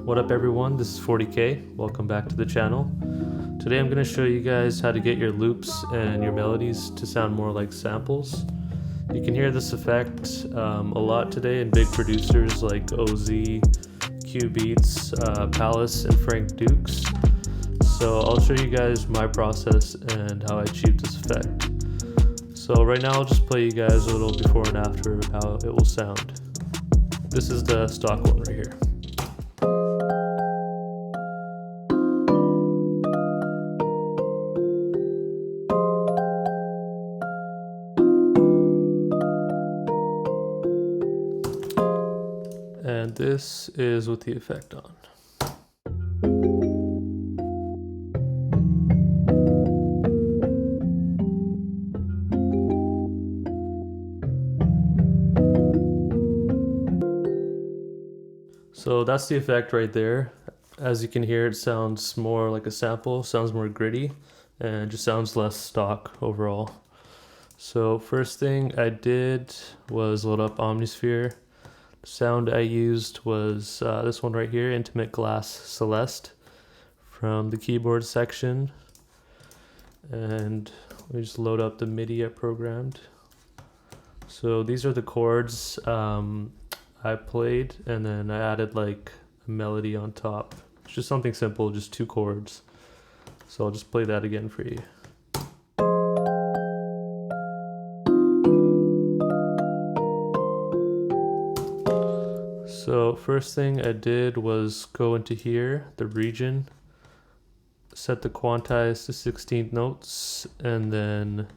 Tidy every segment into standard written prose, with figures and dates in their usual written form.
What up everyone, this is 40K, welcome back to the channel. Today I'm going to show you guys how to get your loops and your melodies to sound more like samples. You can hear this effect a lot today in big producers like OZ, Cubeatz, Pvlace, and Frank Dukes. So I'll show you guys my process and how I achieved this effect. So right now I'll just play you guys a little before and after of how it will sound. This is the stock one right here. And this is with the effect on. So that's the effect right there. As you can hear, it sounds more like a sample, sounds more gritty, and just sounds less stock overall. So first thing I did was load up Omnisphere. The sound I used was this one right here, Intimate Glass Celeste, from the keyboard section. And we just load up the MIDI I programmed. So these are the chords I played, and then I added like a melody on top. It's just something simple, just 2 chords. So I'll just play that again for you. So first thing I did was go into here, the region, set the quantize to 16th notes, and then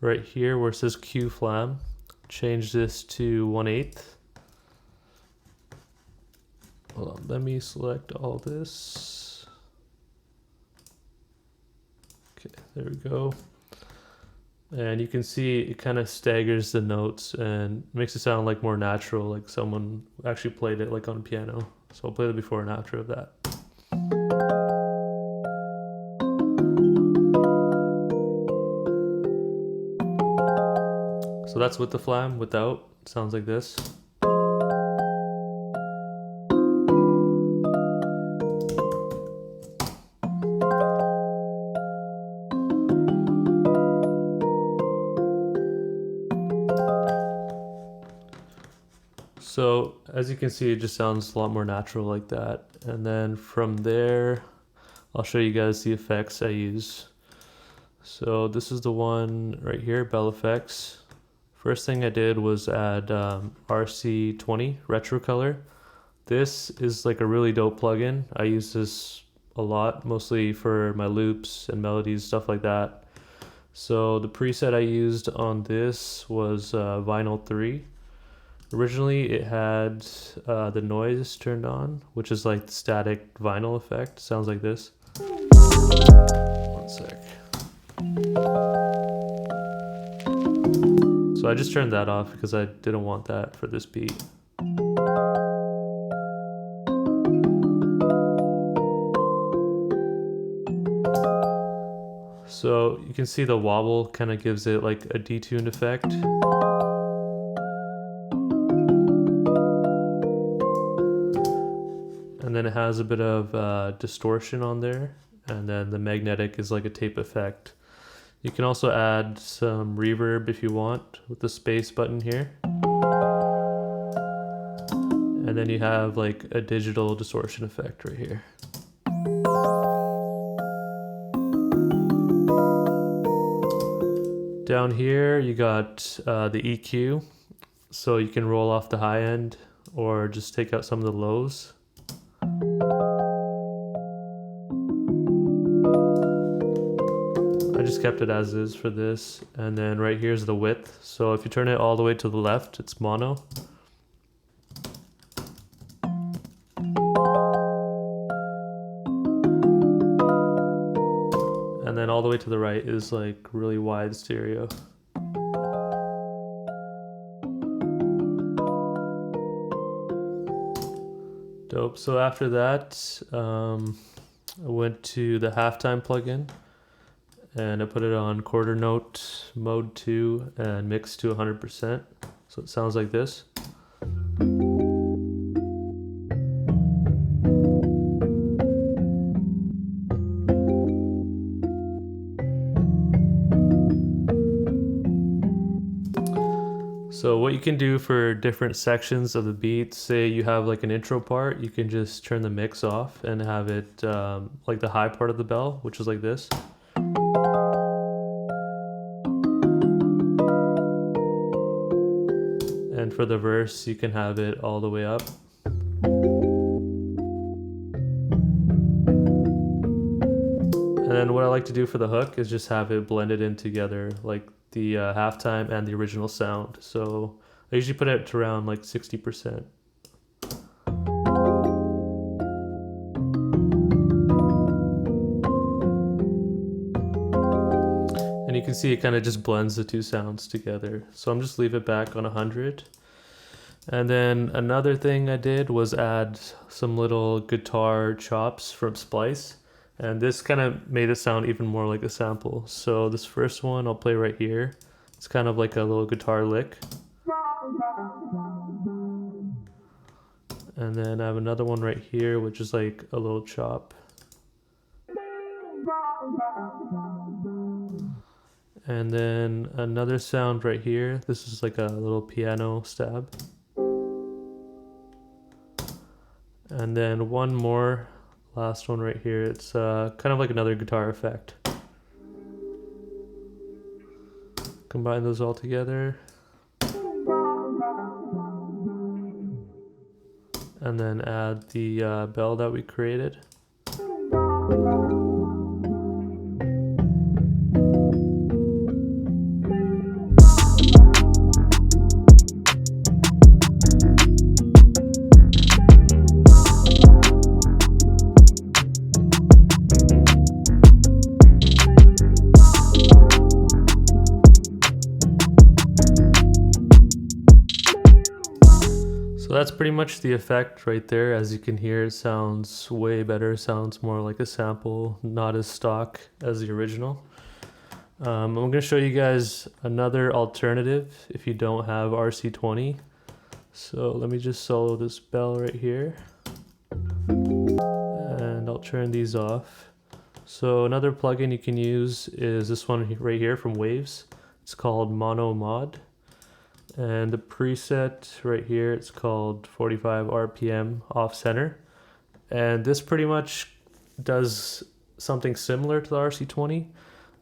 right here where it says Q flam, change this to 1/8. Hold on, let me select all this. Okay, there we go. And you can see it kind of staggers the notes and makes it sound like more natural, like someone actually played it like on piano. So I'll play the before and after of that. So that's with the flam, without, it sounds like this. So as you can see, it just sounds a lot more natural like that. And then from there, I'll show you guys the effects I use. So this is the one right here, Bell Effects. First thing I did was add RC20 Retro Color. This is like a really dope plugin. I use this a lot, mostly for my loops and melodies, stuff like that. So the preset I used on this was Vinyl 3. Originally it had the noise turned on, which is like the static vinyl effect. Sounds like this. One sec. So I just turned that off because I didn't want that for this beat. So you can see the wobble kind of gives it like a detuned effect. And then it has a bit of distortion on there, and then the magnetic is like a tape effect. You can also add some reverb if you want with the space button here. And then you have like a digital distortion effect right here. Down here you got the EQ, so you can roll off the high end or just take out some of the lows. I just kept it as is for this. And then right here is the width. So if you turn it all the way to the left, it's mono. And then all the way to the right is like really wide stereo. Dope. So after that, I went to the halftime plugin and I put it on quarter note mode 2 and mixed to 100%. So it sounds like this. So what you can do for different sections of the beat, say you have like an intro part, you can just turn the mix off and have it like the high part of the bell, which is like this. And for the verse, you can have it all the way up. And then what I like to do for the hook is just have it blended in together, like the halftime and the original sound. So I usually put it to around like 60%. And you can see it kind of just blends the two sounds together. So I'm just leave it back on 100. And then another thing I did was add some little guitar chops from Splice. And this kind of made it sound even more like a sample. So this first one I'll play right here. It's kind of like a little guitar lick. And then I have another one right here, which is like a little chop. And then another sound right here. This is like a little piano stab. And then one more, last one right here. It's kind of like another guitar effect. Combine those all together. And then add the bell that we created. So that's pretty much the effect right there. As you can hear, it sounds way better, sounds more like a sample, not as stock as the original. I'm going to show you guys another alternative if you don't have RC20. So let me just solo this bell right here. And I'll turn these off. So another plugin you can use is this one right here from Waves. It's called Mono Mod. And the preset right here, it's called 45 RPM off center. And this pretty much does something similar to the RC20,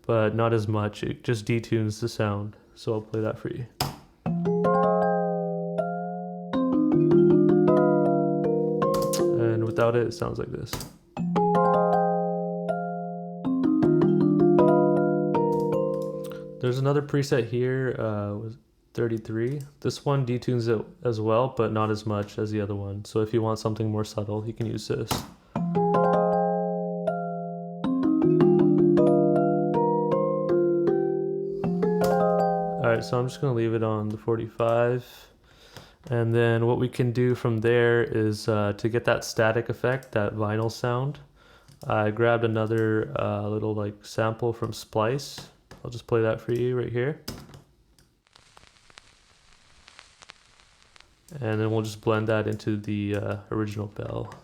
but not as much. It just detunes the sound. So I'll play that for you. And without it, it sounds like this. There's another preset here with 33. This one detunes it as well, but not as much as the other one. So if you want something more subtle, you can use this. Alright, so I'm just going to leave it on the 45. And then what we can do from there is to get that static effect, that vinyl sound, I grabbed another little like sample from Splice. I'll just play that for you right here. And then we'll just blend that into the original bell.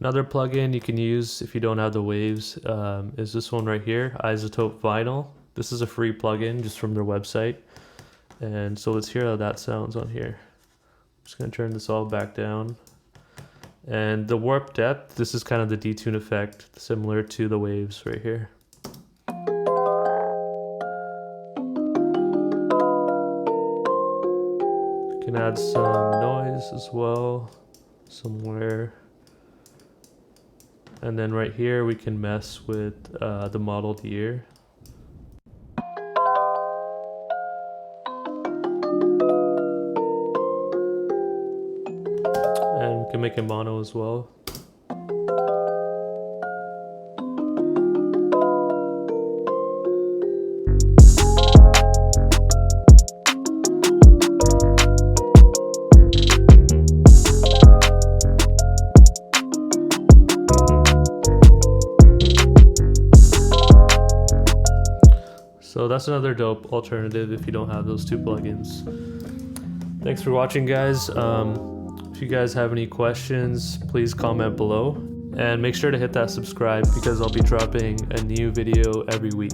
Another plugin you can use if you don't have the waves is this one right here, Isotope Vinyl. This is a free plugin just from their website. And so let's hear how that sounds on here. I'm just going to turn this all back down. And the warp depth, this is kind of the detune effect, similar to the waves right here. You can add some noise as well, somewhere. And then right here we can mess with the modeled ear. And we can make it mono as well. So that's another dope alternative if you don't have those two plugins. Thanks for watching, guys. If you guys have any questions, please comment below. And make sure to hit that subscribe because I'll be dropping a new video every week.